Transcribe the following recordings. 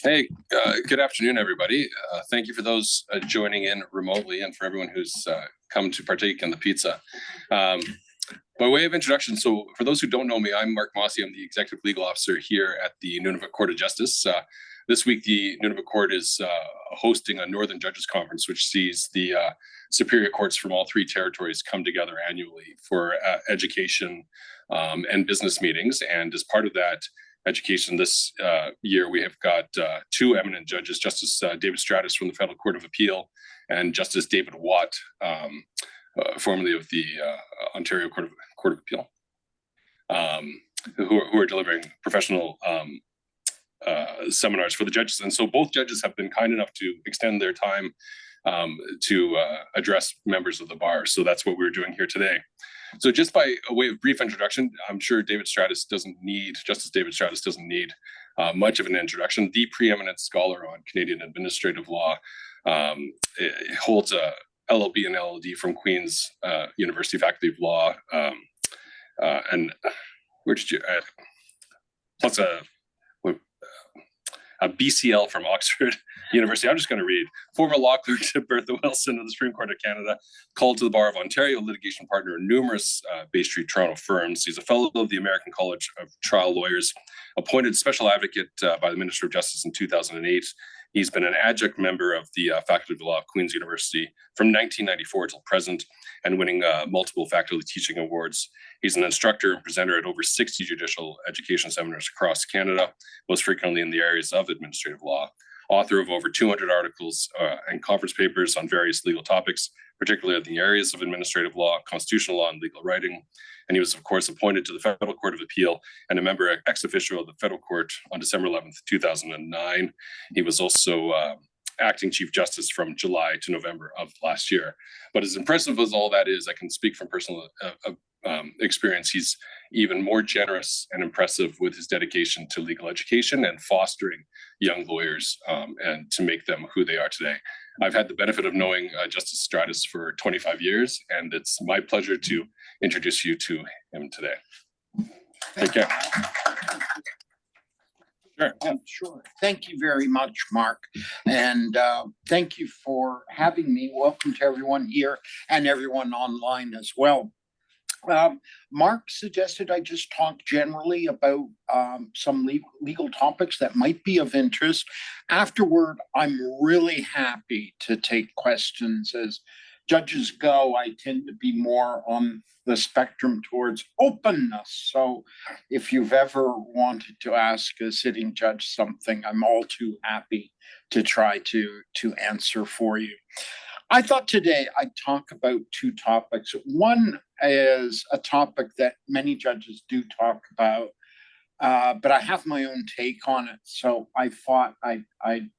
Hey, good afternoon, everybody. Thank you for those joining in remotely and for everyone who's come to partake in the pizza. By way of introduction, so for those who don't know me, I'm Mark Mossy. I'm the Executive Legal Officer here at the Nunavut Court of Justice. This week, the Nunavut Court is hosting a Northern Judges Conference, which sees the Superior Courts from all three territories come together annually for education and business meetings. And as part of that education this year, we have got two eminent judges, Justice David Stratus from the Federal Court of Appeal and Justice David Watt, formerly of the Ontario Court of Appeal, who are delivering professional seminars for the judges. And so both judges have been kind enough to extend their time to address members of the bar. So that's what we're doing here today. So just by a way of brief introduction, I'm sure Justice David Stratus doesn't need much of an introduction. The preeminent scholar on Canadian administrative law, holds a LLB and LLD from Queen's University Faculty of Law, and where did you plus a BCL from Oxford University. I'm just going to read. Former law clerk to Bertha Wilson of the Supreme Court of Canada, called to the Bar of Ontario, litigation partner in numerous Bay Street, Toronto firms. He's a fellow of the American College of Trial Lawyers, appointed special advocate by the Minister of Justice in 2008. He's been an adjunct member of the Faculty of Law of Queen's University from 1994 till present, and winning multiple faculty teaching awards. He's an instructor and presenter at over 60 judicial education seminars across Canada, most frequently in the areas of administrative law. Author of over 200 articles and conference papers on various legal topics, particularly in the areas of administrative law, constitutional law, and legal writing. And he was, of course, appointed to the Federal Court of Appeal and a member ex officio of the Federal Court on December 11th, 2009. He was also acting Chief Justice from July to November of last year. But as impressive as all that is, I can speak from personal experience. He's even more generous and impressive with his dedication to legal education and fostering young lawyers and to make them who they are today. I've had the benefit of knowing Justice Stratus for 25 years, and it's my pleasure to introduce you to him today. Take care. Sure. Sure. Thank you very much, Mark. And thank you for having me. Welcome to everyone here and everyone online as well. Mark suggested I just talk generally about some legal topics that might be of interest. Afterward, I'm really happy to take questions. As judges go, I tend to be more on the spectrum towards openness. So if you've ever wanted to ask a sitting judge something, I'm all too happy to try to answer for you. I thought today I'd talk about two topics. One is a topic that many judges do talk about, but I have my own take on it. So I thought I'd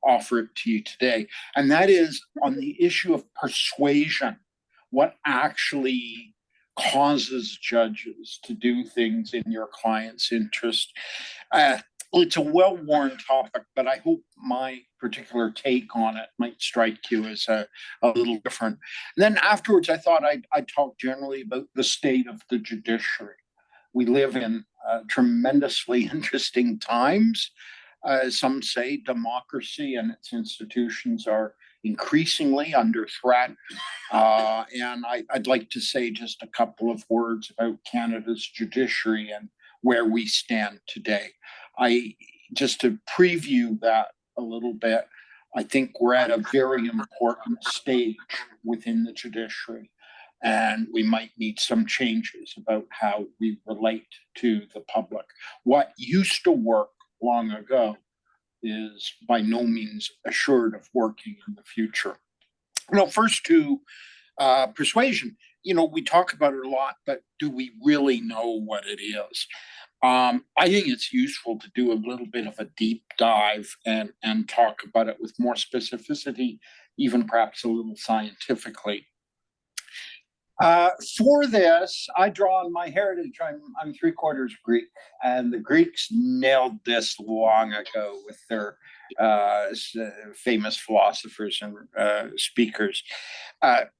offer it to you today. And that is on the issue of persuasion. What actually causes judges to do things in your client's interest? It's a well-worn topic, but I hope my particular take on it might strike you as a little different. And then afterwards, I thought I'd talk generally about the state of the judiciary. We live in tremendously interesting times. Some say democracy and its institutions are increasingly under threat. And I'd like to say just a couple of words about Canada's judiciary and where we stand today. Just to preview that a little bit, I think we're at a very important stage within the judiciary, and we might need some changes about how we relate to the public. What used to work long ago is by no means assured of working in the future. First to persuasion. We talk about it a lot, but do we really know what it is? I think it's useful to do a little bit of a deep dive and talk about it with more specificity, even perhaps a little scientifically. For this, I draw on my heritage. I'm 3/4 Greek, and the Greeks nailed this long ago with their famous philosophers and speakers.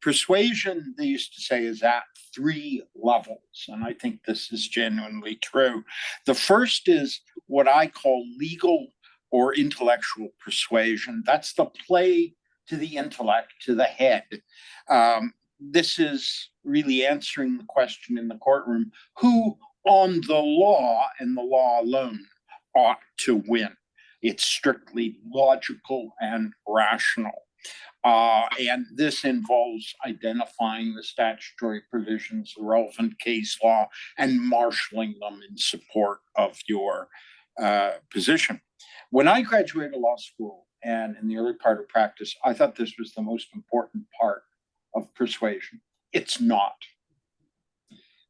Persuasion, they used to say, is at 3 levels, and I think this is genuinely true. The first is what I call legal or intellectual persuasion. That's the play to the intellect, to the head. This is really answering the question in the courtroom, who on the law and the law alone ought to win. It's strictly logical and rational. And this involves identifying the statutory provisions, the relevant case law, and marshaling them in support of your position. When I graduated law school and in the early part of practice, I thought this was the most important part of persuasion. It's not.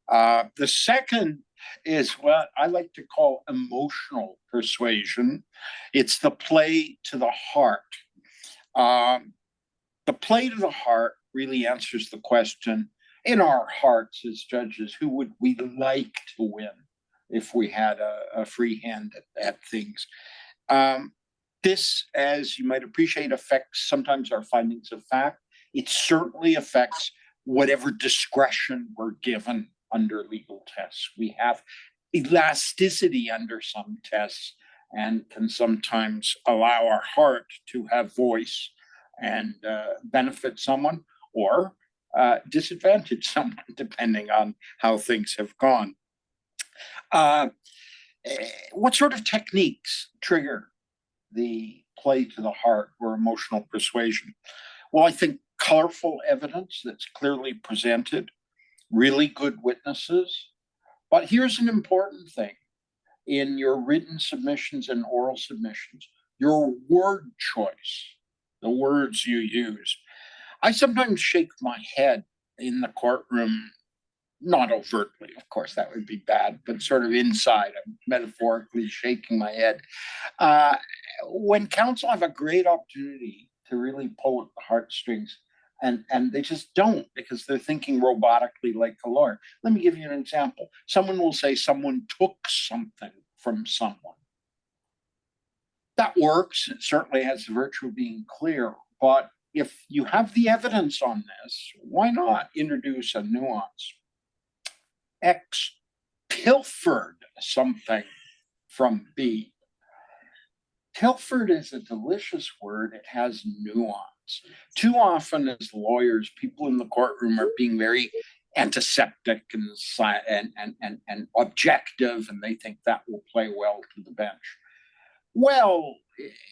The second is what I like to call emotional persuasion. It's the play to the heart. The play to the heart really answers the question in our hearts as judges, who would we like to win if we had a free hand at things? This, as you might appreciate, affects sometimes our findings of fact. It certainly affects whatever discretion we're given under legal tests. We have elasticity under some tests and can sometimes allow our heart to have voice and benefit someone or disadvantage someone, depending on how things have gone. What sort of techniques trigger the play to the heart or emotional persuasion? Well, I think colorful evidence that's clearly presented, really good witnesses. But here's an important thing. In your written submissions and oral submissions, your word choice, the words you use. I sometimes shake my head in the courtroom, not overtly, of course, that would be bad, but sort of inside, I'm metaphorically shaking my head. When counsel have a great opportunity to really pull at the heartstrings, and they just don't, because they're thinking robotically like a lawyer. Let me give you an example. Someone will say someone took something from someone. That works. It certainly has the virtue of being clear. But if you have the evidence on this, why not introduce a nuance? X pilfered something from B. Pilfered is a delicious word. It has nuance. Too often as lawyers, people in the courtroom are being very antiseptic and objective, and they think that will play well to the bench. Well,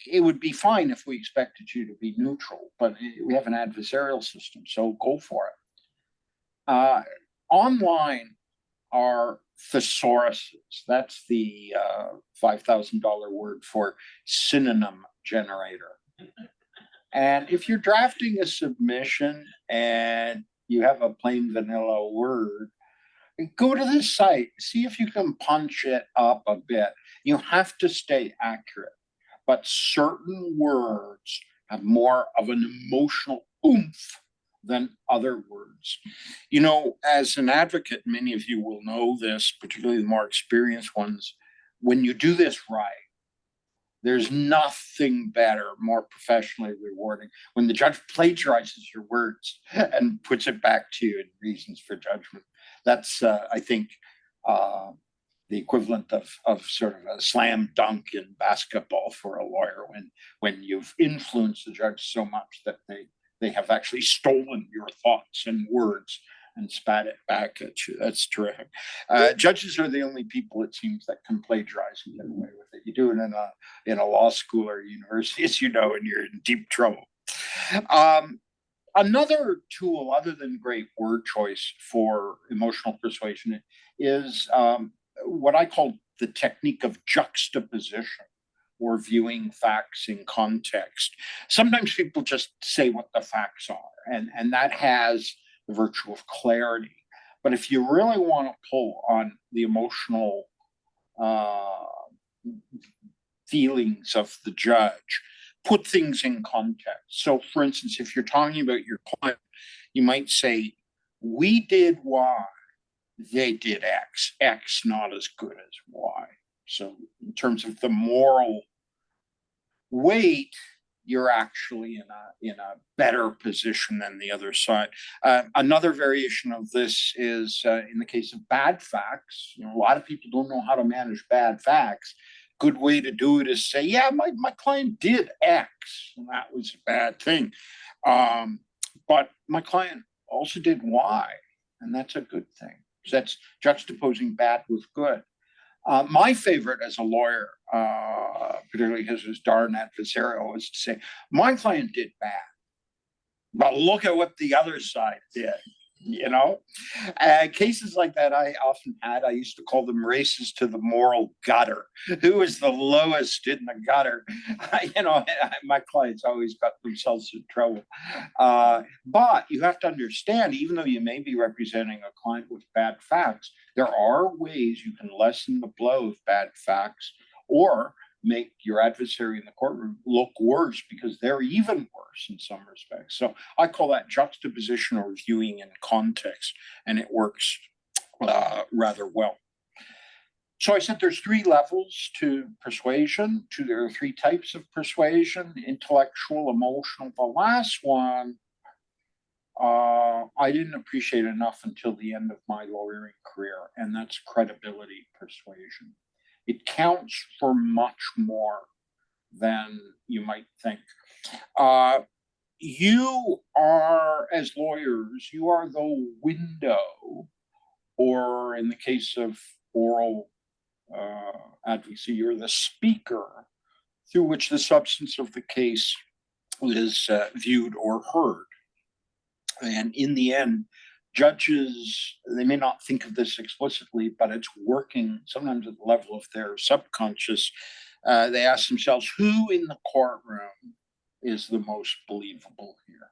it would be fine if we expected you to be neutral, but we have an adversarial system, so go for it. Online are thesauruses. That's the $5,000 word for synonym generator. And if you're drafting a submission and you have a plain vanilla word, go to this site, see if you can punch it up a bit. You have to stay accurate, but certain words have more of an emotional oomph than other words. You know, as an advocate, many of you will know this, particularly the more experienced ones, when you do this right, there's nothing better, more professionally rewarding, when the judge plagiarizes your words and puts it back to you in reasons for judgment. That's, I think, the equivalent of sort of a slam dunk in basketball for a lawyer when you've influenced the judge so much that they have actually stolen your thoughts and words and spat it back at you. That's terrific. Judges are the only people, it seems, that can plagiarize and get away with it. You do it in a law school or university, as you know, and you're in deep trouble. Another tool, other than great word choice for emotional persuasion, is what I call the technique of juxtaposition, or viewing facts in context. Sometimes people just say what the facts are, and that has the virtue of clarity. But if you really want to pull on the emotional feelings of the judge, put things in context. So for instance, if you're talking about your client, you might say, we did Y, they did X, X not as good as Y. So in terms of the moral weight, you're actually in a better position than the other side. Another variation of this is in the case of bad facts. You know, a lot of people don't know how to manage bad facts. good way to do it is say, yeah, my client did X, and that was a bad thing. But my client also did Y, and that's a good thing. So that's juxtaposing bad with good. My favorite as a lawyer, particularly because it was darn adversarial, is to say, my client did bad, but look at what the other side did. Cases like that I often had. I used to call them races to the moral gutter. Who is the lowest in the gutter? My clients always got themselves in trouble. But you have to understand, even though you may be representing a client with bad facts, there are ways you can lessen the blow of bad facts or make your adversary in the courtroom look worse because they're even worse in some respects. So I call that juxtaposition or viewing in context, and it works rather well. So I said there's 3 levels to persuasion. There are 3 types of persuasion: intellectual, emotional. The last one I didn't appreciate enough until the end of my lawyering career, and that's credibility persuasion. It counts for much more than you might think. You are, as lawyers, you are the window, or in the case of oral advocacy, you're the speaker through which the substance of the case is viewed or heard. And in the end, judges, they may not think of this explicitly, but it's working sometimes at the level of their subconscious. They ask themselves, who in the courtroom is the most believable here?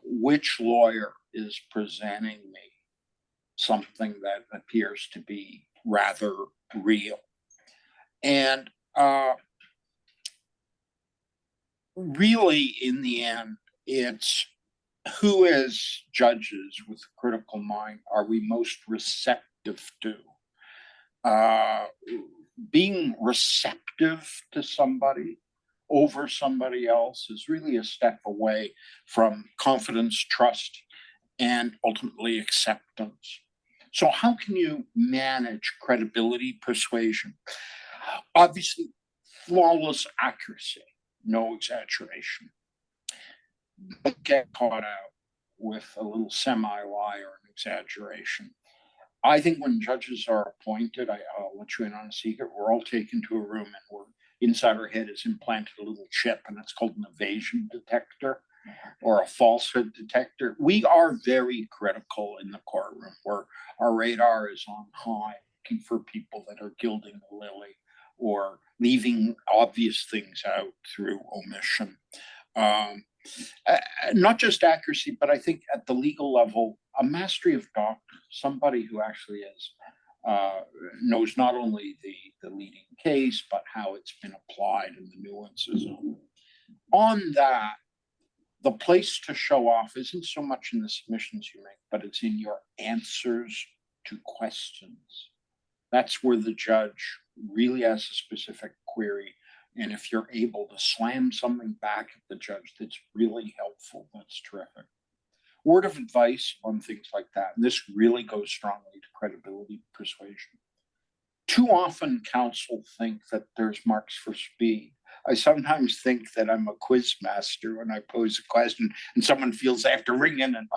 Which lawyer is presenting me something that appears to be rather real? And really, in the end, it's who, as judges with a critical mind, are we most receptive to? Being receptive to somebody over somebody else is really a step away from confidence, trust, and ultimately acceptance. So, how can you manage credibility persuasion? Obviously, flawless accuracy, no exaggeration. Don't get caught out with a little semi-lie or an exaggeration. I think when judges are appointed, I'll let you in on a secret. We're all taken to a room, and inside our head is implanted a little chip, and it's called an evasion detector or a falsehood detector. We are very critical in the courtroom, where our radar is on high, looking for people that are gilding the lily or leaving obvious things out through omission. Not just accuracy, but I think at the legal level, a mastery of doctrine, somebody who actually knows not only the leading case, but how it's been applied and the nuances of it. On that, the place to show off isn't so much in the submissions you make, but it's in your answers to questions. That's where the judge really has a specific query. And if you're able to slam something back at the judge that's really helpful, that's terrific. Word of advice on things like that, and this really goes strongly to credibility persuasion. Too often counsel think that there's marks for speed. I sometimes think that I'm a quiz master when I pose a question and someone feels they have to ring in and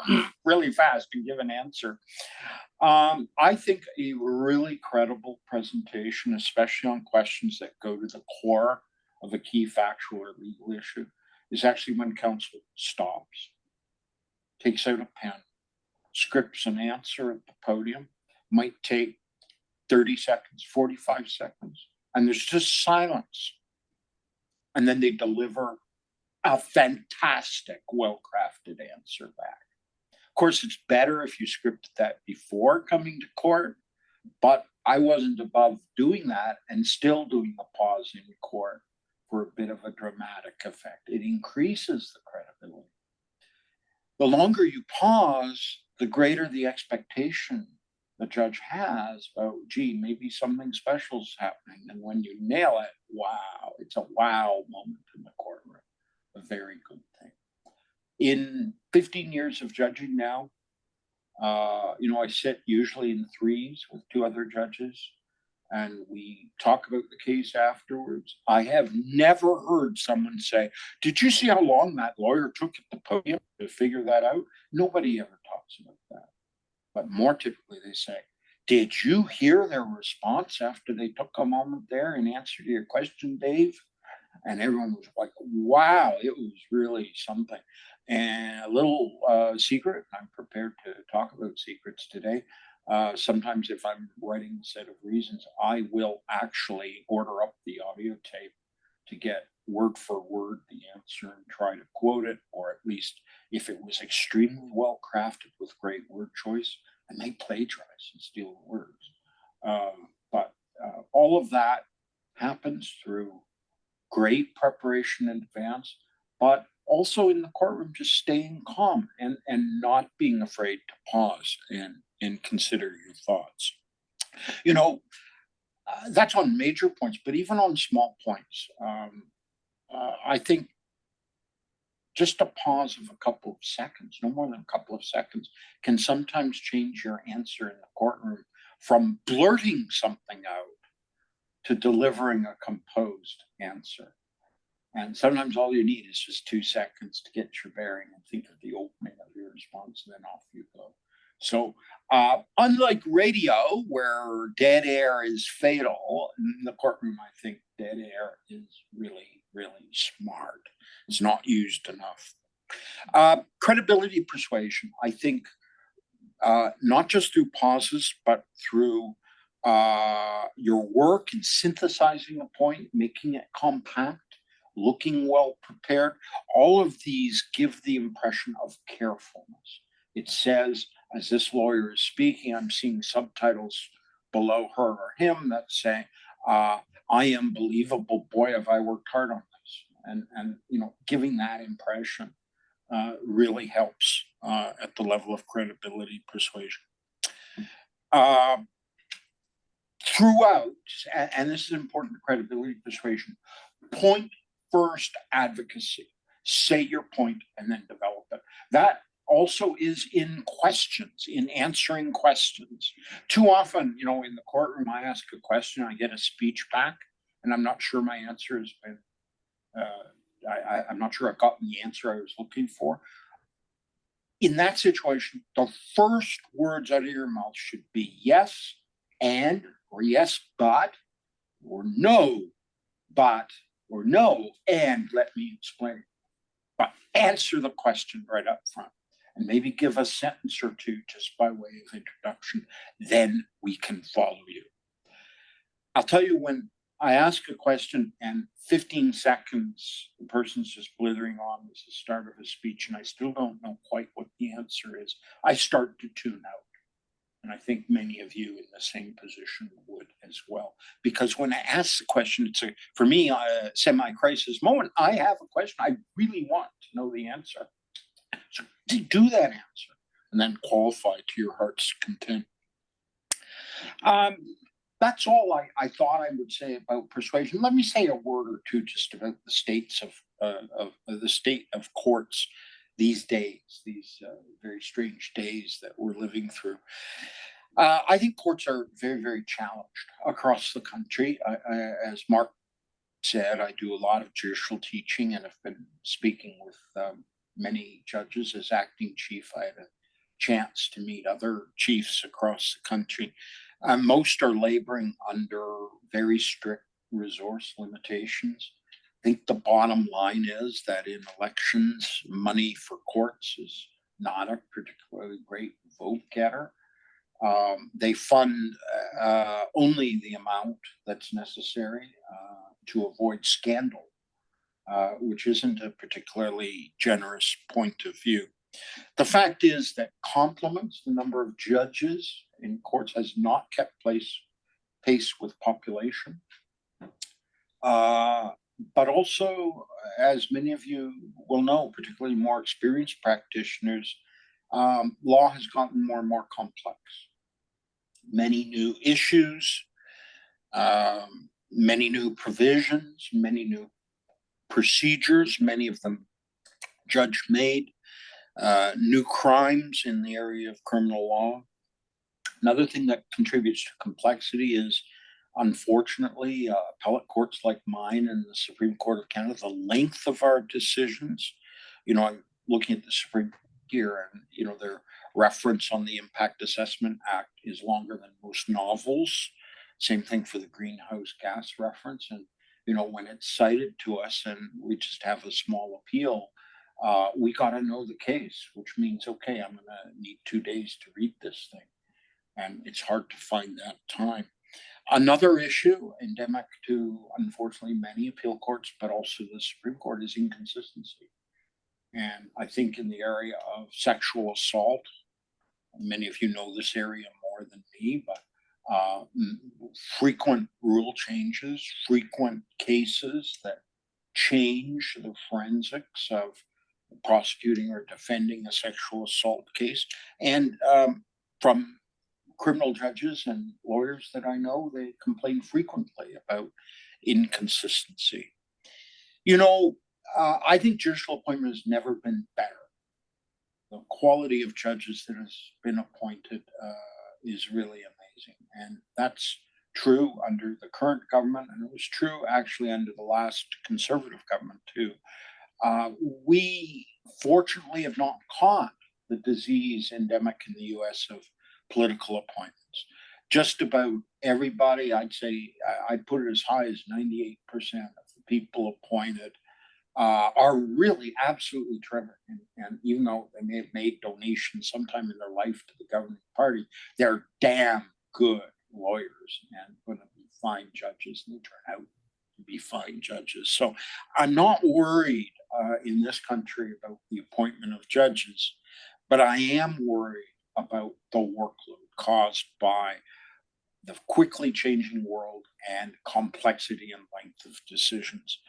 really fast and give an answer. I think a really credible presentation, especially on questions that go to the core of a key factual or legal issue, is actually when counsel stops, takes out a pen, scripts an answer at the podium, might take 30 seconds, 45 seconds, and there's just silence. And then they deliver a fantastic, well-crafted answer back. Of course, it's better if you scripted that before coming to court, but I wasn't above doing that and still doing the pause in court for a bit of a dramatic effect. It increases the credibility. The longer you pause, the greater the expectation the judge has about, gee, maybe something special is happening. And when you nail it, wow, it's a wow moment in the courtroom. A very good thing. In 15 years of judging now, I sit usually in threes with 2 other judges. and we talk about the case afterwards. I have never heard someone say, "Did you see how long that lawyer took at the podium to figure that out?" Nobody ever talks about that. But more typically they say, "Did you hear their response after they took a moment there in answer to your question, Dave?" And everyone was like, "Wow, it was really something." And a little secret, I'm prepared to talk about secrets today. Sometimes if I'm writing a set of reasons, I will actually order up the audio tape to get word for word the answer and try to quote it, or at least if it was extremely well crafted with great word choice, I may plagiarize and steal the words. But all of that happens through great preparation in advance, but also in the courtroom, just staying calm and not being afraid to pause and consider your thoughts. You know, that's on major points, but even on small points, I think just a pause of a couple of seconds, no more than a couple of seconds, can sometimes change your answer in the courtroom from blurting something out to delivering a composed answer. And sometimes all you need is just 2 seconds to get your bearing and think of the opening of your response, and then off you go. So, unlike radio, where dead air is fatal, in the courtroom, I think dead air is really, really smart. It's not used enough. Credibility persuasion, I think, not just through pauses, but through your work in synthesizing a point, making it compact, looking well prepared. All of these give the impression of carefulness. It says, as this lawyer is speaking, I'm seeing subtitles below her or him that say, "I am believable. Boy, have I worked hard on this." And giving that impression really helps at the level of credibility persuasion. Throughout, and this is important to credibility persuasion, point first advocacy. Say your point and then develop it. That also is in questions, in answering questions. Too often, in the courtroom, I ask a question, I get a speech back, and I'm not sure my answer has been, I'm not sure I've gotten the answer I was looking for. In that situation, the first words out of your mouth should be yes, and, or yes, but, or no, but, or no, and let me explain. But answer the question right up front, and maybe give a sentence or two just by way of introduction. Then we can follow you. I'll tell you, when I ask a question and 15 seconds, the person's just blithering on as the start of a speech, and I still don't know quite what the answer is, I start to tune out. And I think many of you in the same position would as well. Because when I ask the question, it's for me, a semi-crisis moment. I have a question. I really want to know the answer. So do that answer and then qualify to your heart's content. That's all I thought I would say about persuasion. Let me say a word or two just about the states of the state of courts these days, these very strange days that we're living through. I think courts are very, very challenged across the country. As Mark said, I do a lot of judicial teaching and have been speaking with many judges. As acting chief, I had a chance to meet other chiefs across the country. Most are laboring under very strict resource limitations. I think the bottom line is that in elections, money for courts is not a particularly great vote getter. They fund only the amount that's necessary to avoid scandal, which isn't a particularly generous point of view. The fact is that complements, the number of judges in courts, has not kept pace with population. But also, as many of you will know, particularly more experienced practitioners, law has gotten more and more complex. Many new issues, many new provisions, many new procedures, many of them judge-made, new crimes in the area of criminal law. Another thing that contributes to complexity is Unfortunately, appellate courts like mine and the Supreme Court of Canada, the length of our decisions, I'm looking at the Supreme here, and their reference on the Impact Assessment Act is longer than most novels. Same thing for the greenhouse gas reference. And when it's cited to us and we just have a small appeal, we got to know the case, which means, okay, I'm going to need 2 days to read this thing. And it's hard to find that time. Another issue endemic to, unfortunately, many appeal courts, but also the Supreme Court, is inconsistency. And I think in the area of sexual assault, many of you know this area more than me, but frequent rule changes, frequent cases that change the forensics of prosecuting or defending a sexual assault case. And from criminal judges and lawyers that I know, they complain frequently about inconsistency. I think judicial appointment has never been better. The quality of judges that has been appointed is really amazing. And that's true under the current government, and it was true actually under the last Conservative government too. We fortunately have not caught the disease endemic in the US of political appointments. Just about everybody, I'd put it as high as 98% of the people appointed are really absolutely terrific. And even though they may have made donations sometime in their life to the governing party, they're damn good lawyers and going to be fine judges, and they turn out to be fine judges. So I'm not worried in this country about the appointment of judges, but I am worried about the workload caused by the quickly changing world and complexity and length of decisions.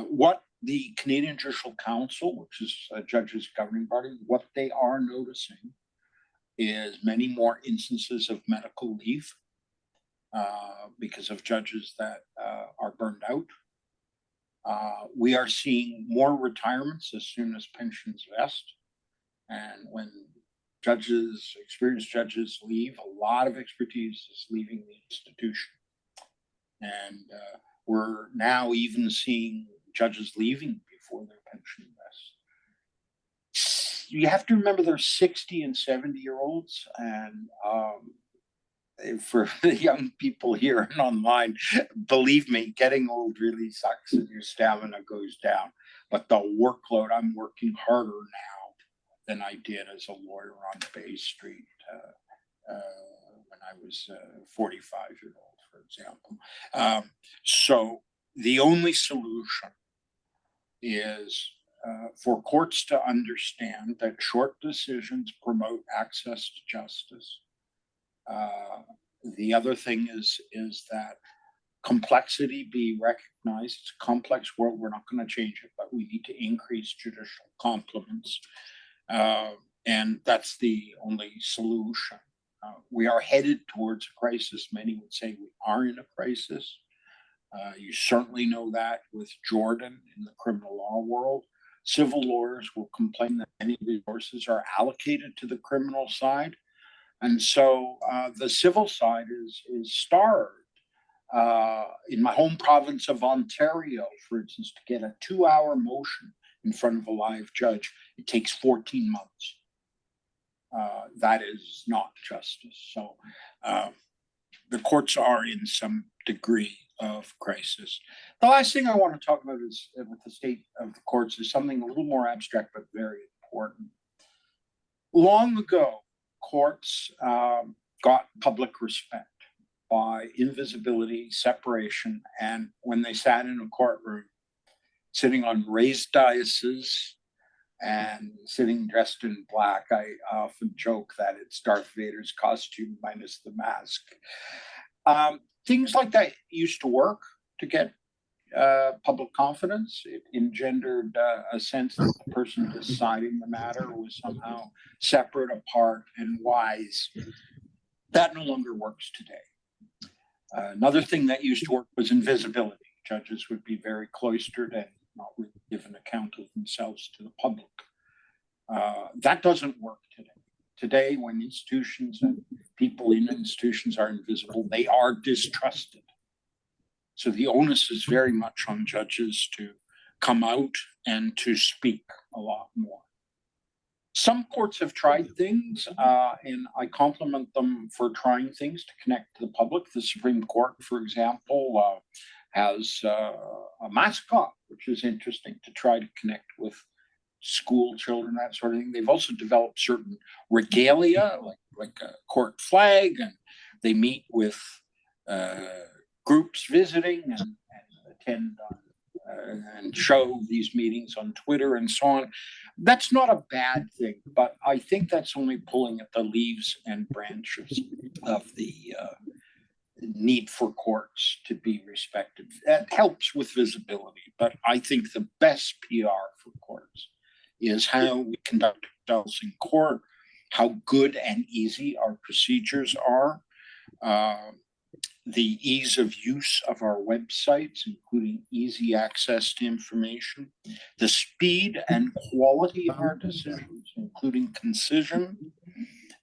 What the Canadian Judicial Council, which is a judge's governing body, what they are noticing is many more instances of medical leave because of judges that are burned out. We are seeing more retirements as soon as pensions vest. And when experienced judges leave, a lot of expertise is leaving the institution. And we're now even seeing judges leaving before their pension vests. You have to remember they're 60 and 70-year-olds. And for the young people here and online, believe me, getting old really sucks and your stamina goes down. But the workload, I'm working harder now than I did as a lawyer on Bay Street when I was 45-year-old, for example. So the only solution is for courts to understand that short decisions promote access to justice. The other thing is that complexity be recognized. It's a complex world. We're not going to change it, but we need to increase judicial complements. And that's the only solution. We are headed towards a crisis. Many would say we are in a crisis. You certainly know that with Jordan in the criminal law world. Civil lawyers will complain that many resources are allocated to the criminal side. And so the civil side is starved. In my home province of Ontario, for instance, to get a 2-hour motion in front of a live judge, it takes 14 months. That is not justice. So the courts are in some degree of crisis. The last thing I want to talk about is with the state of the courts is something a little more abstract, but very important. Long ago, courts got public respect by invisibility, separation, and when they sat in a courtroom, sitting on raised daises and sitting dressed in black. I often joke that it's Darth Vader's costume minus the mask. Things like that used to work to get public confidence. It engendered a sense that the person deciding the matter was somehow separate, apart, and wise. That no longer works today. Another thing that used to work was invisibility. Judges would be very cloistered and not really give an account of themselves to the public. That doesn't work today. today, when institutions and people in institutions are invisible, they are distrusted. So the onus is very much on judges to come out and to speak a lot more. Some courts have tried things, and I compliment them for trying things to connect to the public. The Supreme Court, for example, has a mascot, which is interesting to try to connect with school children, that sort of thing. They've also developed certain regalia, like a court flag, and they meet with groups visiting and attend and show these meetings on Twitter and so on. That's not a bad thing, but I think that's only pulling at the leaves and branches of the need for courts to be respected. That helps with visibility, but I think the best PR for courts is how we conduct ourselves in court, how good and easy our procedures are, the ease of use of our websites, including easy access to information, the speed and quality of our decisions, including concision,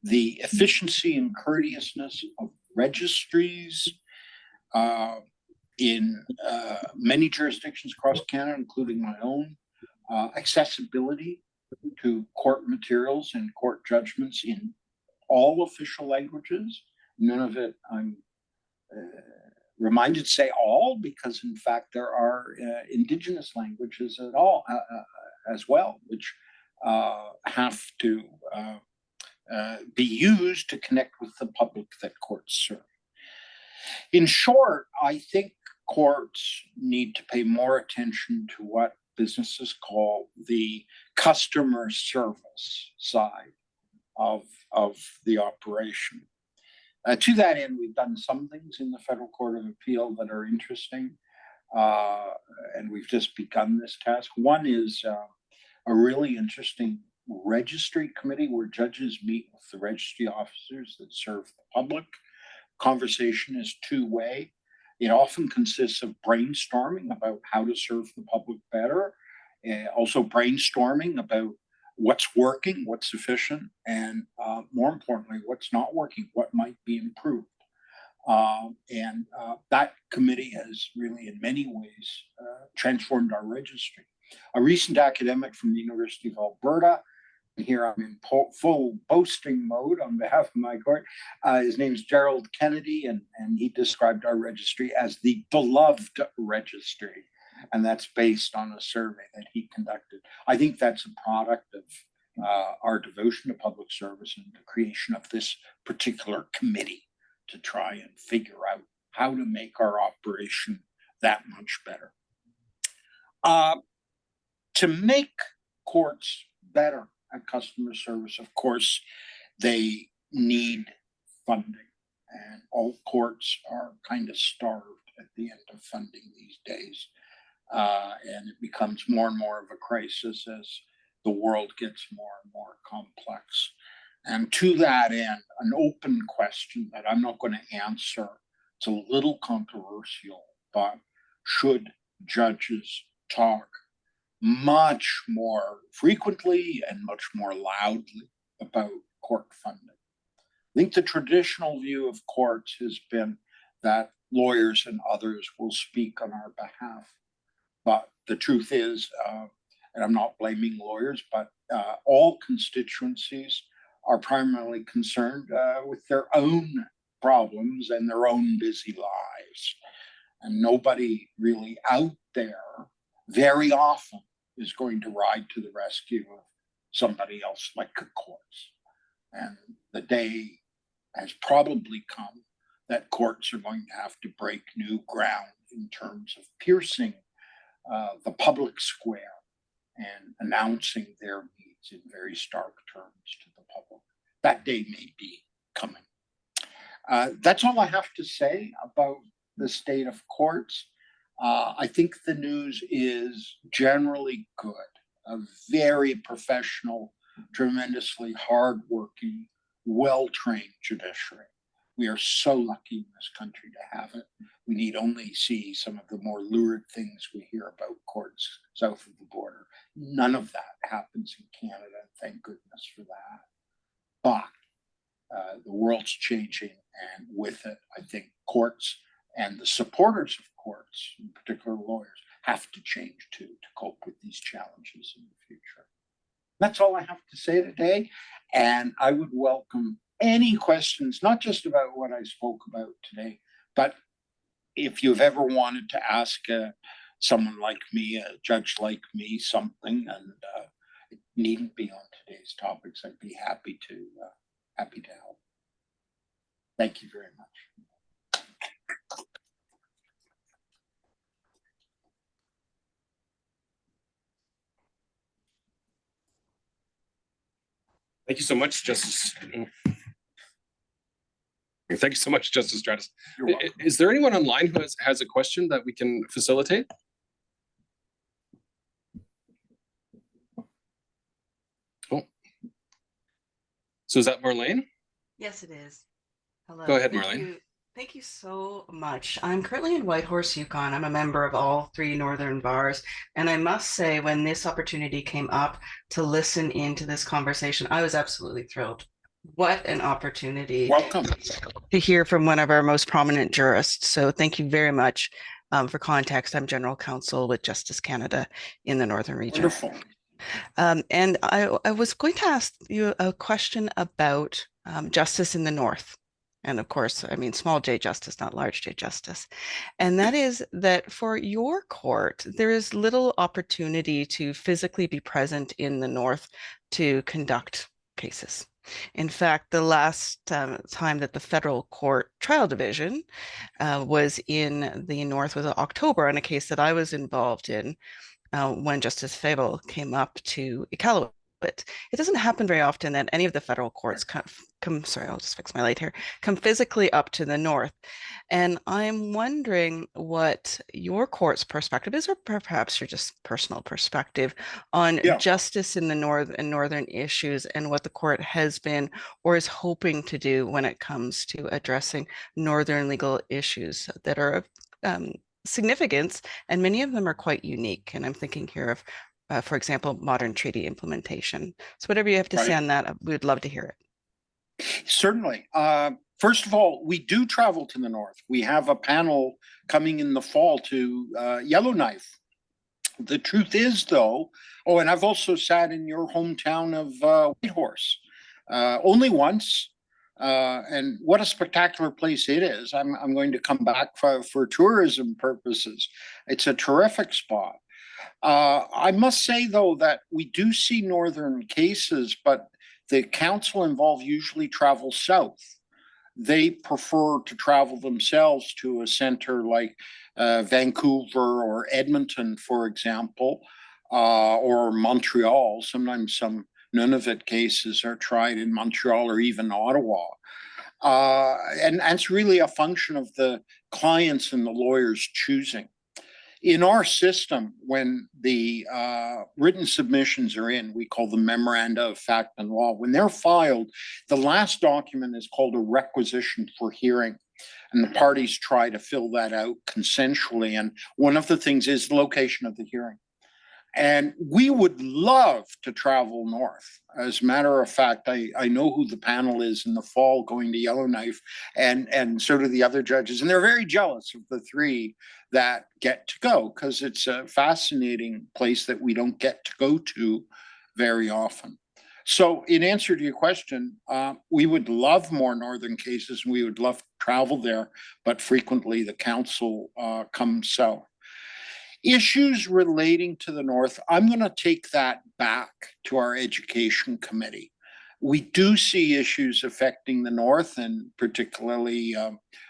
the efficiency and courteousness of registries in many jurisdictions across Canada, including my own, accessibility to court materials and court judgments in all official languages. None of it, I'm reminded to say all, because in fact there are Indigenous languages at all as well, which have to be used to connect with the public that courts serve. In short, I think courts need to pay more attention to what businesses call the customer service side of the operation. To that end, we've done some things in the Federal Court of Appeal that are interesting, and we've just begun this task. One is a really interesting registry committee where judges meet with the registry officers that serve the public. Conversation is two-way. It often consists of brainstorming about how to serve the public better, also brainstorming about what's working, what's efficient, and more importantly, what's not working, what might be improved. That committee has really, in many ways, transformed our registry. A recent academic from the University of Alberta, and here I'm in full boasting mode on behalf of my court, his name's Gerald Kennedy, and he described our registry as the beloved registry. And that's based on a survey that he conducted. I think that's a product of our devotion to public service and the creation of this particular committee to try and figure out how to make our operation that much better. To make courts better at customer service, of course, they need funding. And all courts are kind of starved at the end of funding these days. And it becomes more and more of a crisis as the world gets more and more complex. And to that end, an open question that I'm not going to answer, it's a little controversial, but should judges talk much more frequently and much more loudly about court funding? I think the traditional view of courts has been that lawyers and others will speak on our behalf. But the truth is, and I'm not blaming lawyers, but all constituencies are primarily concerned with their own problems and their own busy lives. And nobody really out there very often is going to ride to the rescue of somebody else like the courts. And the day has probably come that courts are going to have to break new ground in terms of piercing the public square and announcing their needs in very stark terms to the public. That day may be coming. That's all I have to say about the state of courts. I think the news is generally good. A very professional, tremendously hardworking, well-trained judiciary. We are so lucky in this country to have it. We need only see some of the more lurid things we hear about courts south of the border. None of that happens in Canada, thank goodness for that. But the world's changing, and with it, I think courts and the supporters of courts, in particular lawyers, have to change too to cope with these challenges in the future. That's all I have to say today, and I would welcome any questions, not just about what I spoke about today, but if you've ever wanted to ask someone like me, a judge like me, something, and it needn't be on today's topics, I'd be happy to help. Thank you very much. Thank you so much, Justice. Thank you so much, Justice Stratus. Is there anyone online who has a question that we can facilitate? Oh. So is that Marlene? Yes, it is. Hello. Go ahead, Thank Marlene. you. Thank you so much. I'm currently in Whitehorse, Yukon. I'm a member of all three northern bars. And I must say, when this opportunity came up to listen into this conversation, I was absolutely thrilled. What an opportunity. Welcome. To hear from one of our most prominent jurists. So thank you very much. For context, I'm General Counsel with Justice Canada in the Northern Region. Wonderful. And I was going to ask you a question about justice in the North. And of course, I mean, small j justice, not large j justice. And that is that for your court, there is little opportunity to physically be present in the North to conduct cases. In fact, the last time that the federal court trial division was in the North was October on a case that I was involved in when Justice Fable came up to Iqaluit. It doesn't happen very often that any of the federal courts sorry, I'll just fix my light here, come physically up to the North. And I'm wondering what your court's perspective is, or perhaps your just personal perspective on justice in the North and Northern issues, and what the court has been or is hoping to do when it comes to addressing Northern legal issues that are of significance, and many of them are quite unique. And I'm thinking here of for example, modern treaty implementation. So whatever you have to say on that, we'd love to hear it. Certainly. First of all, we do travel to the North. We have a panel coming in the fall to Yellowknife. The truth is, though, and I've also sat in your hometown of Whitehorse, only once. And what a spectacular place it is. I'm going to come back for tourism purposes. It's a terrific spot. I must say, though, that we do see northern cases, but the counsel involved usually travel south. They prefer to travel themselves to a center like Vancouver or Edmonton, for example, or Montreal. Sometimes some Nunavut cases are tried in Montreal or even Ottawa. And it's really a function of the clients and the lawyers choosing. In our system, when the written submissions are in, we call them memoranda of fact and law. When they're filed, the last document is called a requisition for hearing. And the parties try to fill that out consensually. And one of the things is the location of the hearing. And we would love to travel north. As a matter of fact, I know who the panel is in the fall going to Yellowknife, and so do the other judges. And they're very jealous of the three that get to go, because it's a fascinating place that we don't get to go to very often. So in answer to your question, we would love more northern cases, and we would love to travel there, but frequently the council comes south. Issues relating to the North, I'm going to take that back to our education committee. We do see issues affecting the North, and particularly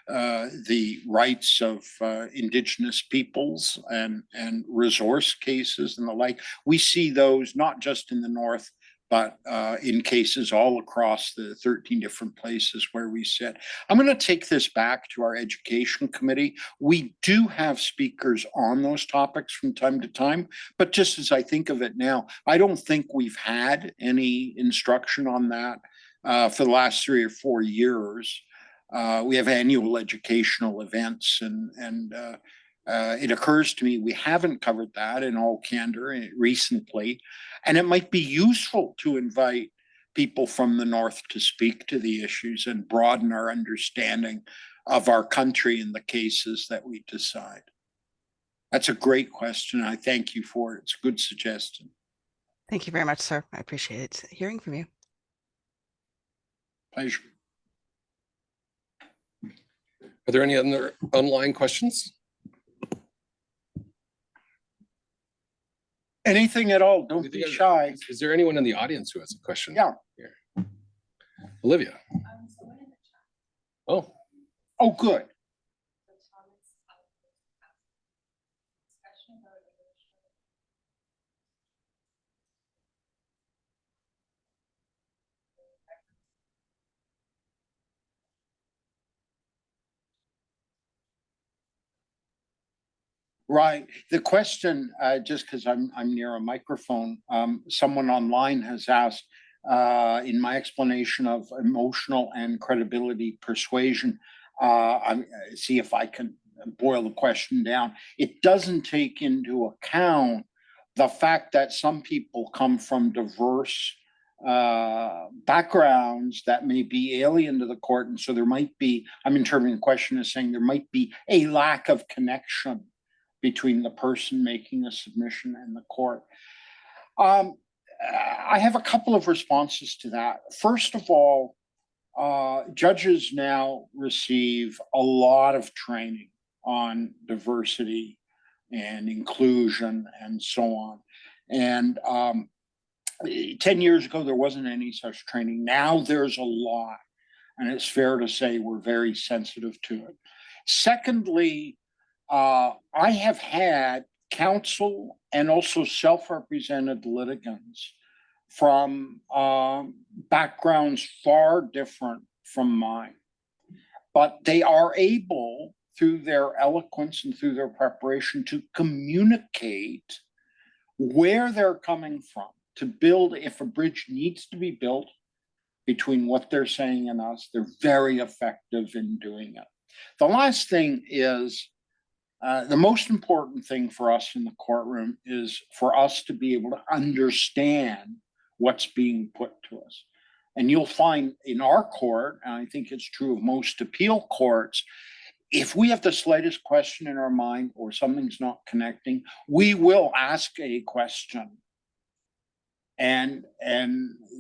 the rights of Indigenous peoples and resource cases and the like. We see those not just in the North, but in cases all across the 13 different places where we sit. I'm going to take this back to our education committee. We do have speakers on those topics from time to time, but just as I think of it now, I don't think we've had any instruction on that for the last 3 or 4 years. We have annual educational events, and it occurs to me we haven't covered that in all candor recently, and it might be useful to invite people from the North to speak to the issues and broaden our understanding of our country and the cases that we decide? That's a great question. I thank you for it. It's a good suggestion. Thank you very much, sir. I appreciate hearing from you. Pleasure. Are there any other online questions? Anything at all. Don't be shy. Is there anyone in the audience who has a question? Yeah. Here. Olivia. Oh, Oh, good. Right. The question, just because I'm near a microphone, someone online has asked, in my explanation of emotional and credibility persuasion, I'm see if I can boil the question down. It doesn't take into account the fact that some people come from diverse backgrounds that may be alien to the court, and so there might be, I'm interpreting the question as saying there might be a lack of connection between the person making a submission and the court. I have a couple of responses to that. First of all, judges now receive a lot of training on diversity and inclusion and so on. And 10 years ago, there wasn't any such training. Now there's a lot, and it's fair to say we're very sensitive to it. Secondly, I have had counsel and also self-represented litigants from backgrounds far different from mine, but they are able, through their eloquence and through their preparation, to communicate where they're coming from, to build, if a bridge needs to be built between what they're saying and us, they're very effective in doing it. The last thing is, the most important thing for us in the courtroom is for us to be able to understand what's being put to us. And you'll find in our court, and I think it's true of most appeal courts, if we have the slightest question in our mind or something's not connecting, we will ask a question. And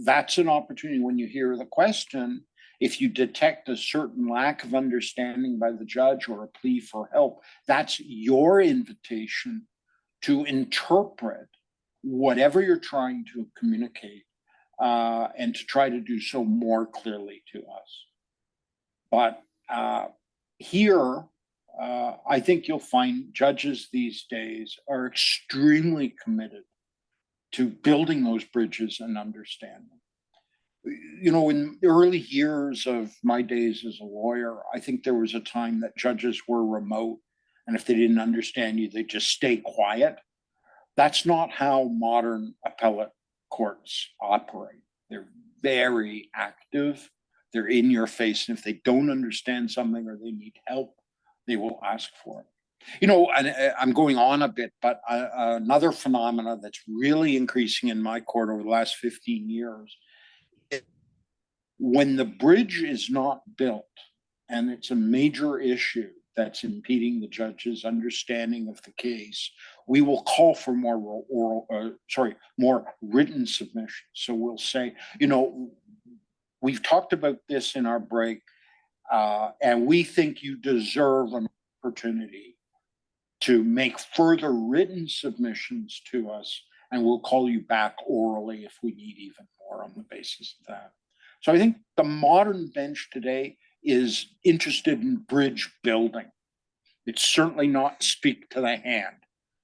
that's an opportunity when you hear the question. If you detect a certain lack of understanding by the judge or a plea for help, that's your invitation to interpret whatever you're trying to communicate, and to try to do so more clearly to us. But here, I think you'll find judges these days are extremely committed to building those bridges and understanding. You know, in the early years of my days as a lawyer, I think there was a time that judges were remote, and if they didn't understand you, they just stay quiet. That's not how modern appellate courts operate. They're very active. They're in your face, and if they don't understand something or they need help, they will ask for it. You know, and I'm going on a bit, but another phenomena that's really increasing in my court over the last 15 years, when the bridge is not built and it's a major issue that's impeding the judge's understanding of the case, we will call for more more written submissions. So we'll say, you know, we've talked about this in our break, and we think you deserve an opportunity to make further written submissions to us, and we'll call you back orally if we need even more on the basis of that. So I think the modern bench today is interested in bridge building. It's certainly not speak to the hand.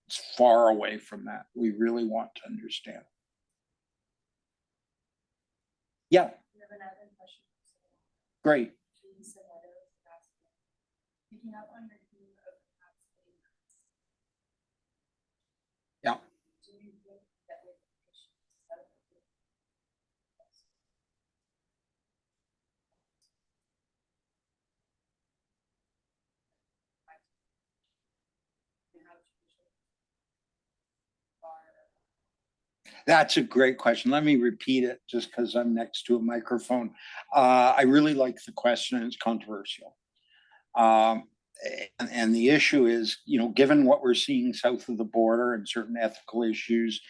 It's far away from that. We really want to understand. Yeah. Great. Yeah. That's a great question. Let me repeat it just because I'm next to a microphone. I really like the question. It's controversial. Um, and the issue is, given what we're seeing south of the border and certain ethical issues,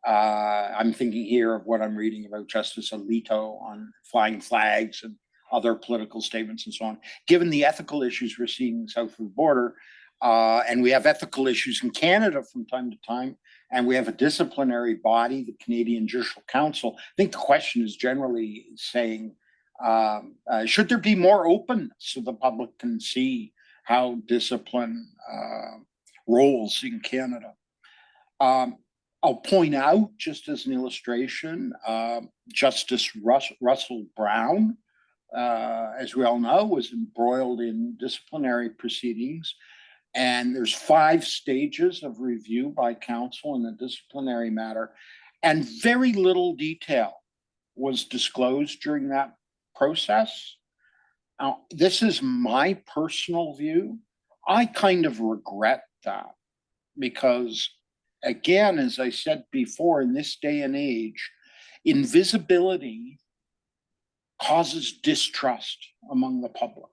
I'm thinking here of what I'm reading about Justice Alito on flying flags and other political statements and so on. Given the ethical issues we're seeing south of the border, and we have ethical issues in Canada from time to time, and we have a disciplinary body, the Canadian Judicial Council. I think the question is generally saying, should there be more openness so the public can see how discipline rolls in Canada? I'll point out, just as an illustration, Justice Russell Brown, as we all know, was embroiled in disciplinary proceedings. And there's 5 stages of review by counsel in a disciplinary matter, and very little detail was disclosed during that process. Now, this is my personal view. I kind of regret that because, again, as I said before, in this day and age, invisibility causes distrust among the public.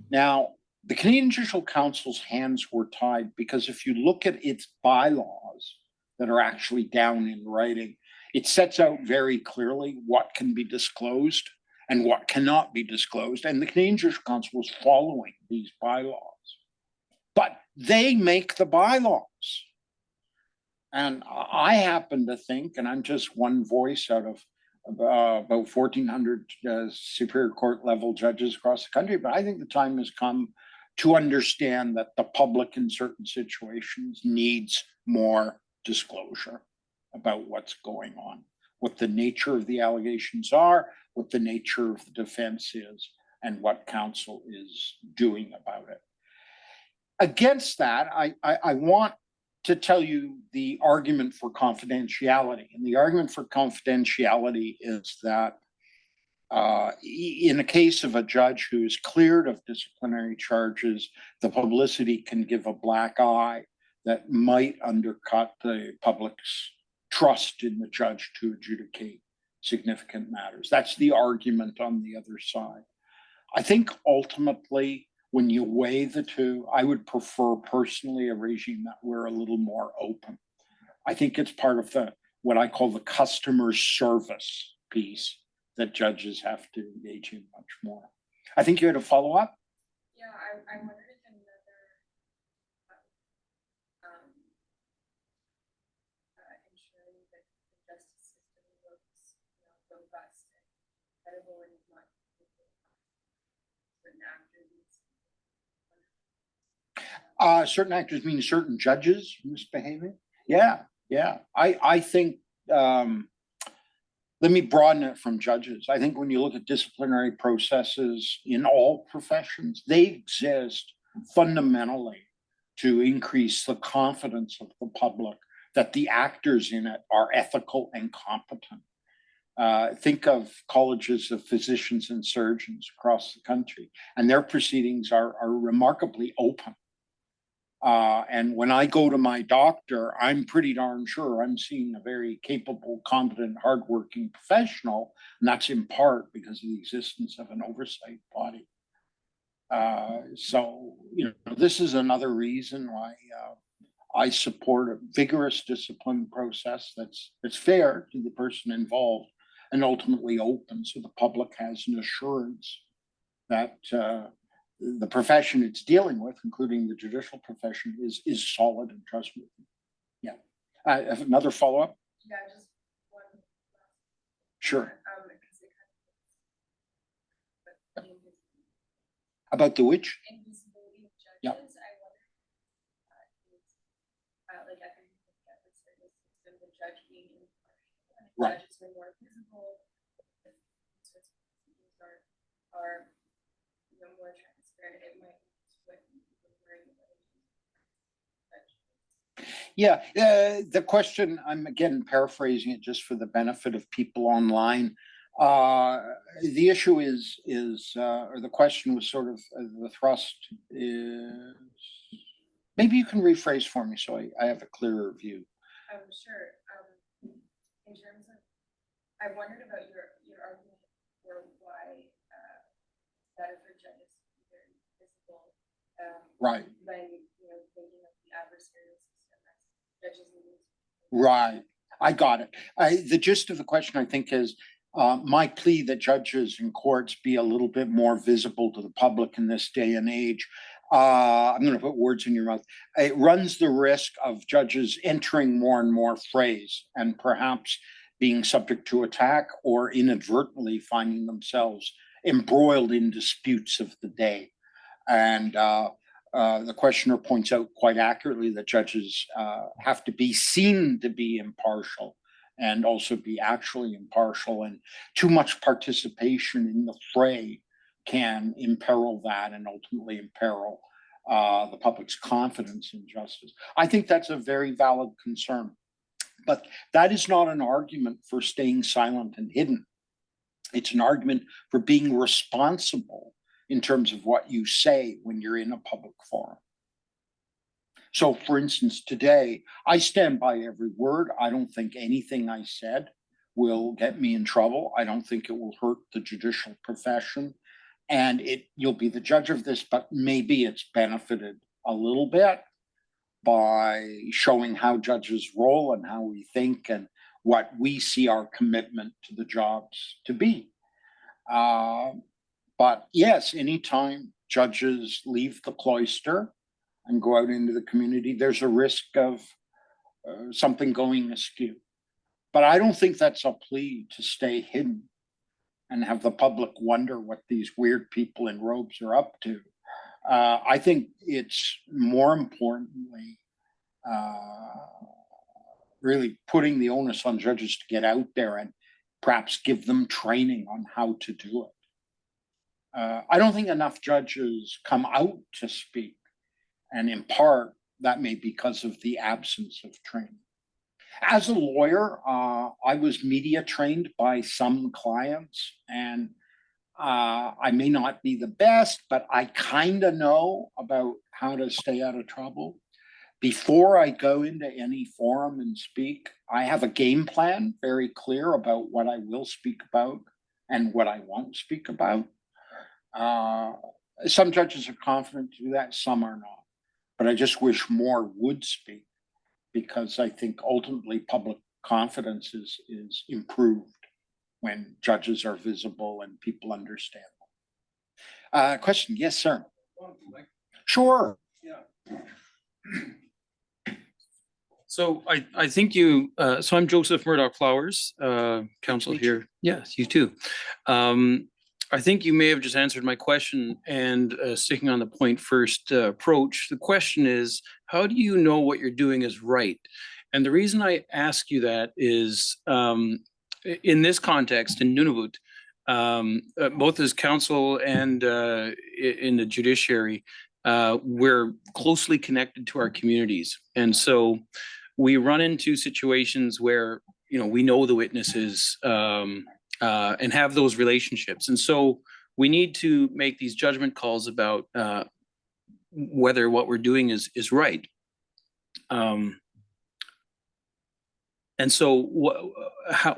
Now, the Canadian Judicial Council's hands were tied because if you look at its bylaws that are actually down in writing, it sets out very clearly what can be disclosed and what cannot be disclosed. And the Canadian Judicial Council was following these bylaws. But they make the bylaws. And I happen to think, and I'm just one voice out of about 1,400 Superior Court level judges across the country, but I think the time has come to understand that the public in certain situations needs more disclosure about what's going on, what the nature of the allegations are, what the nature of the defense is, and what counsel is doing about it. Against that, I want to tell you the argument for confidentiality. And the argument for confidentiality is that in a case of a judge who is cleared of disciplinary charges, the publicity can give a black eye that might undercut the public's trust in the judge to adjudicate significant matters. That's the argument on the other side. I think ultimately, when you weigh the two, I would prefer personally a regime that we're a little more open. I think it's part of what I call the customer service piece that judges have to engage in much more. I think you had a follow-up? Yeah, I wondered if another ensuring that the justice system looks robust and credible and not certain actors. Certain actors mean certain judges misbehaving? Yeah. I think, let me broaden it from judges. I think when you look at disciplinary processes in all professions, they exist fundamentally to increase the confidence of the public that the actors in it are ethical and competent. Think of colleges of physicians and surgeons across the country, and their proceedings are remarkably open. And when I go to my doctor, I'm pretty darn sure I'm seeing a very capable, competent, hardworking professional, and that's in part because of the existence of an oversight body. So, this is another reason why I support a vigorous discipline process that's fair to the person involved and ultimately open, so the public has an assurance that the profession it's dealing with, including the judicial profession, is solid and trustworthy. Yeah. I have another follow-up. Yeah, just one. Sure. Because About the which? invisibility of judges. Yeah. I wonder like I think that the service system, the judge being impartial, and Right. judges are more visible. The sorts of proceedings are more transparent. It might what people worry about. Yeah, the question, I'm again paraphrasing it just for the benefit of people online. The issue is, or the question was sort of, the thrust is, maybe you can rephrase for me so I have a clearer view. Sure. in terms of, I wondered about your argument for why, better for judges to be very visible. Right. When, thinking of the adversarial system, that's judges need to. Right. I got it. The gist of the question, I think, is my plea that judges and courts be a little bit more visible to the public in this day and age. I'm going to put words in your mouth. It runs the risk of judges entering more and more frays and perhaps being subject to attack or inadvertently finding themselves embroiled in disputes of the day. And the questioner points out quite accurately that judges have to be seen to be impartial and also be actually impartial, and too much participation in the fray can imperil that and ultimately imperil the public's confidence in justice. I think that's a very valid concern, but that is not an argument for staying silent and hidden. It's an argument for being responsible in terms of what you say when you're in a public forum. So, for instance, today, I stand by every word. I don't think anything I said will get me in trouble. I don't think it will hurt the judicial profession. And you'll be the judge of this, but maybe it's benefited a little bit by showing how judges roll and how we think and what we see our commitment to the jobs to be. But yes, anytime judges leave the cloister and go out into the community, there's a risk of something going askew. But I don't think that's a plea to stay hidden and have the public wonder what these weird people in robes are up to. I think it's more importantly, really putting the onus on judges to get out there and perhaps give them training on how to do it. I don't think enough judges come out to speak, and in part, that may be because of the absence of training. As a lawyer, I was media trained by some clients, and I may not be the best, but I kind of know about how to stay out of trouble. Before I go into any forum and speak, I have a game plan very clear about what I will speak about and what I won't speak about. Some judges are confident to do that, some are not. But I just wish more would speak, because I think ultimately public confidence is improved when judges are visible and people understand them. Question? Yes, sir. Sure. Yeah. So I think you, so I'm Joseph Murdoch Flowers, counsel here. Yes, you too. I think you may have just answered my question, and sticking on the point first approach. The question is, how do you know what you're doing is right? And the reason I ask you that is, in this context, in Nunavut, both as counsel and in the judiciary, we're closely connected to our communities. And so we run into situations where, we know the witnesses, and have those relationships. And so we need to make these judgment calls about whether what we're doing is right. And so how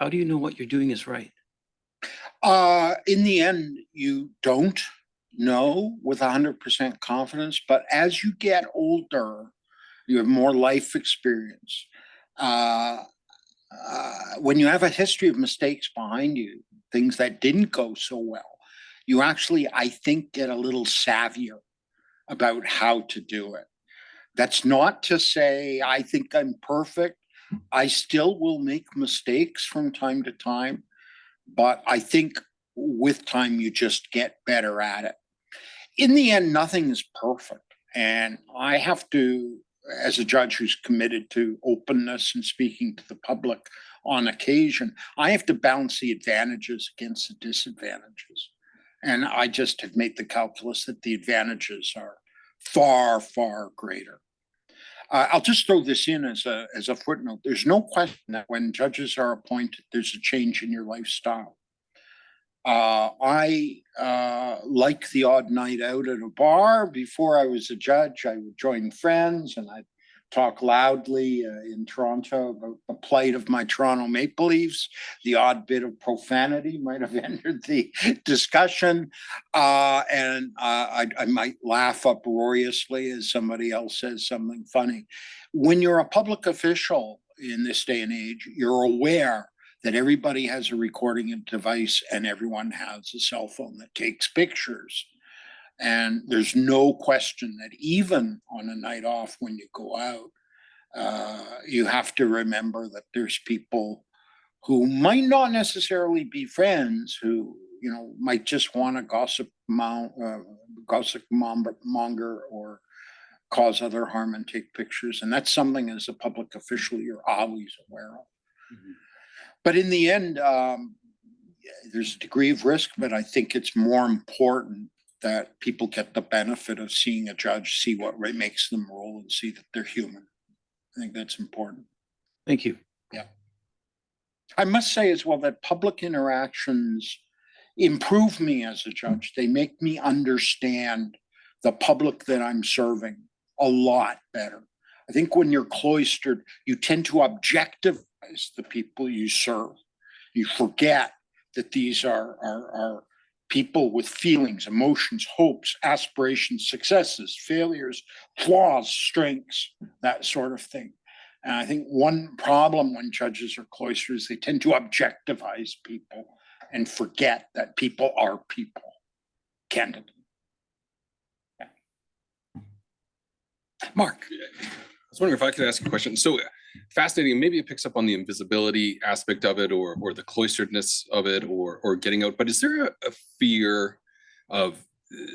do you know what you're doing is right? In the end, you don't know with 100% confidence, but as you get older, you have more life experience. When you have a history of mistakes behind you, things that didn't go so well, you actually, I think, get a little savvier about how to do it. That's not to say I think I'm perfect. I still will make mistakes from time to time, but I think with time you just get better at it. In the end, nothing is perfect. And I have to, as a judge who's committed to openness and speaking to the public on occasion, I have to balance the advantages against the disadvantages. And I just have made the calculus that the advantages are far, far greater. I'll just throw this in as a footnote. There's no question that when judges are appointed, there's a change in your lifestyle. I like the odd night out at a bar. Before I was a judge, I would join friends and I'd talk loudly in Toronto about the plight of my Toronto Maple Leafs. The odd bit of profanity might have entered the discussion. And I might laugh uproariously as somebody else says something funny. When you're a public official in this day and age, you're aware that everybody has a recording device and everyone has a cell phone that takes pictures. And there's no question that even on a night off when you go out, you have to remember that there's people who might not necessarily be friends, who, you know, might just want to gossip monger or cause other harm and take pictures. And that's something as a public official you're always aware of. But in the end, there's a degree of risk, but I think it's more important that people get the benefit of seeing a judge, see what makes them roll, and see that they're human. I think that's important. Thank you. Yeah. I must say as well that public interactions improve me as a judge. They make me understand the public that I'm serving a lot better. I think when you're cloistered, you tend to objectivize the people you serve. You forget that these are people with feelings, emotions, hopes, aspirations, successes, failures, flaws, strengths, that sort of thing. And I think one problem when judges are cloistered is they tend to objectivize people and forget that people are people, candidly. Yeah. Mark. I was wondering if I could ask a question. So fascinating, maybe it picks up on the invisibility aspect of it, or the cloisteredness of it, or getting out. But is there a fear of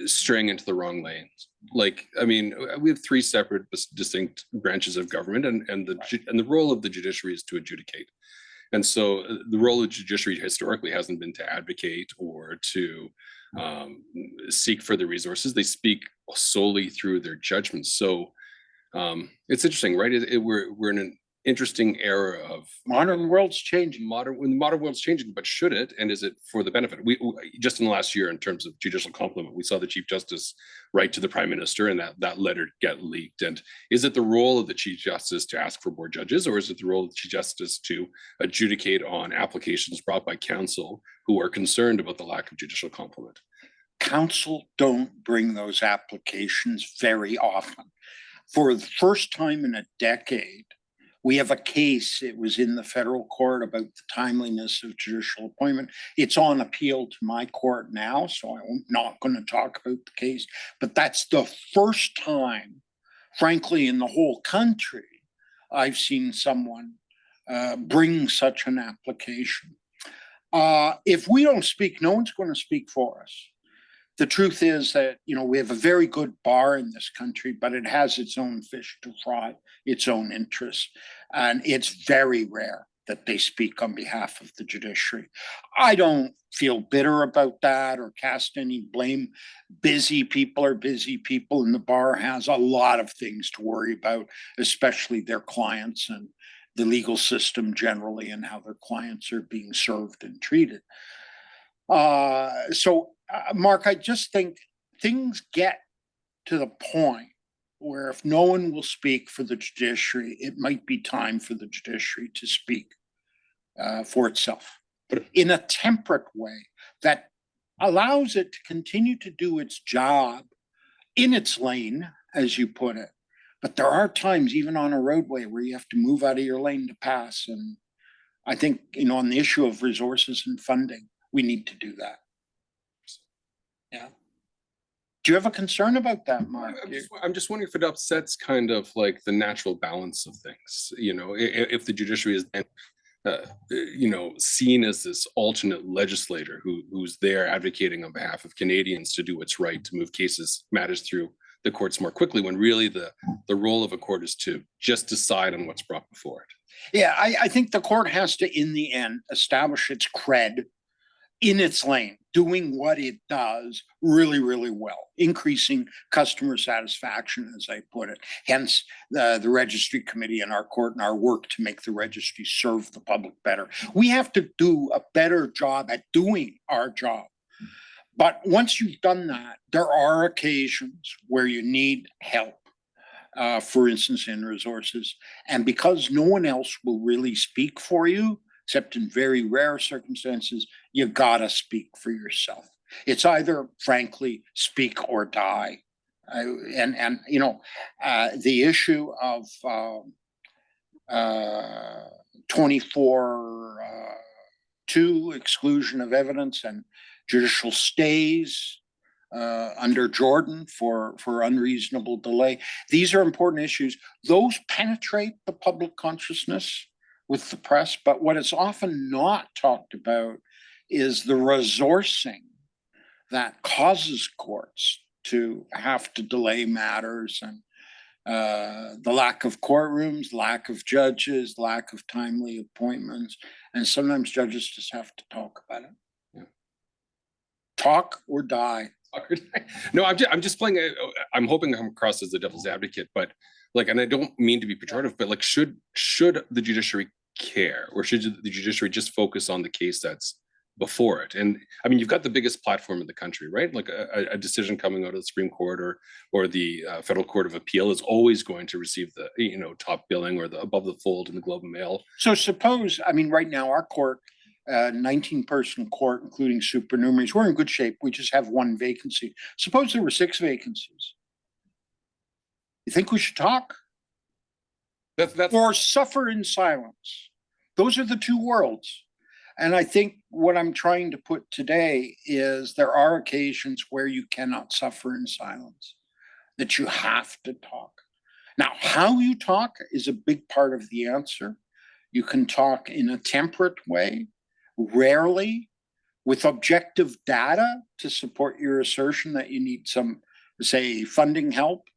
straying into the wrong lanes? Like, I mean, we have three separate distinct branches of government, and the role of the judiciary is to adjudicate. And so the role of the judiciary historically hasn't been to advocate or to seek further resources. They speak solely through their judgments. So it's interesting, right? We're in an interesting era of Modern world's changing. when the modern world's changing, but should it, and is it for the benefit? We just in the last year, in terms of judicial compliment, we saw the Chief Justice write to the Prime Minister, and that letter get leaked. And is it the role of the Chief Justice to ask for more judges, or is it the role of the Chief Justice to adjudicate on applications brought by counsel who are concerned about the lack of judicial compliment? Counsel don't bring those applications very often. For the first time in a decade, we have a case, it was in the federal court, about the timeliness of judicial appointment. It's on appeal to my court now, so I'm not going to talk about the case. But that's the first time, frankly, in the whole country, I've seen someone bring such an application. If we don't speak, no one's going to speak for us. The truth is that, you know, we have a very good bar in this country, but it has its own fish to fry, its own interests. And it's very rare that they speak on behalf of the judiciary. I don't feel bitter about that or cast any blame. Busy people are busy people, and the bar has a lot of things to worry about, especially their clients and the legal system generally, and how their clients are being served and treated. Mark, I just think things get to the point where if no one will speak for the judiciary, it might be time for the judiciary to speak for itself, but in a temperate way that allows it to continue to do its job in its lane, as you put it. But there are times, even on a roadway, where you have to move out of your lane to pass. And I think, you know, on the issue of resources and funding, we need to do that. Yeah. Do you have a concern about that, Mark? I'm just wondering if it upsets kind of like the natural balance of things. You know, if the judiciary is then, you know, seen as this alternate legislator who's there advocating on behalf of Canadians to do what's right, to move matters through the courts more quickly, when really the role of a court is to just decide on what's brought before it. Yeah, I think the court has to, in the end, establish its cred in its lane, doing what it does really, really well, increasing customer satisfaction, as I put it. Hence, the registry committee in our court and our work to make the registry serve the public better. We have to do a better job at doing our job. But once you've done that, there are occasions where you need help. for instance, in resources. And because no one else will really speak for you, except in very rare circumstances, you gotta speak for yourself. It's either, frankly, speak or die. And you know, the issue of 24(2) exclusion of evidence and judicial stays under Jordan for unreasonable delay. These are important issues. Those penetrate the public consciousness with the press, but what is often not talked about is the resourcing that causes courts to have to delay matters, and the lack of courtrooms, lack of judges, lack of timely appointments, and sometimes judges just have to talk about it. Yeah. Talk or die. No, I'm just playing. I'm hoping I'm across as the devil's advocate, but like, and I don't mean to be pejorative, but like, should the judiciary care, or should the judiciary just focus on the case that's before it? And I mean, you've got the biggest platform in the country, right? Like a decision coming out of the Supreme Court or the Federal Court of Appeal is always going to receive the top billing or the above the fold in the Globe and Mail. So suppose, I mean, right now our court, 19-person court, including supernumeraries, we're in good shape. We just have one vacancy. Suppose there were 6 vacancies. You think we should talk? That's Or suffer in silence? Those are the two worlds. And I think what I'm trying to put today is there are occasions where you cannot suffer in silence, that you have to talk. Now, how you talk is a big part of the answer. You can talk in a temperate way, rarely, with objective data to support your assertion that you need some, say, funding help.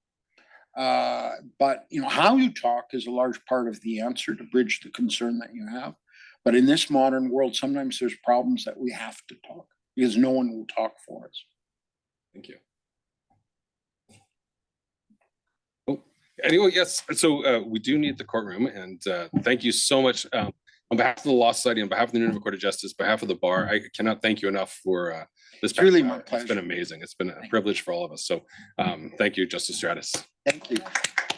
But how you talk is a large part of the answer to bridge the concern that you have. But in this modern world, sometimes there's problems that we have to talk because no one will talk for us. Thank you. Oh, anyway, yes. So we do need the courtroom, and thank you so much on behalf of the Law Society, on behalf of the Nunavut Court of Justice, behalf of the bar. I cannot thank you enough for this. It's really hour. my pleasure. It's been amazing. It's been a privilege for all of us. So thank you, Justice Stratus. Thank you.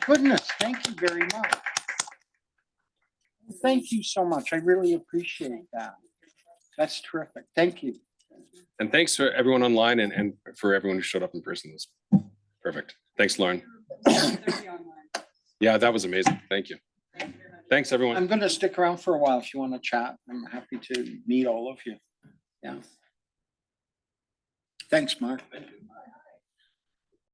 Goodness, thank you very much. Thank you so much. I really appreciate that. That's terrific. Thank you. And thanks for everyone online and for everyone who showed up in person. It was perfect. Thanks, Lauren. Yeah, that was amazing. Thank you. Thanks, everyone. I'm going to stick around for a while if you want to chat. I'm happy to meet all of you. Yeah. Thanks, Mark. Thank you.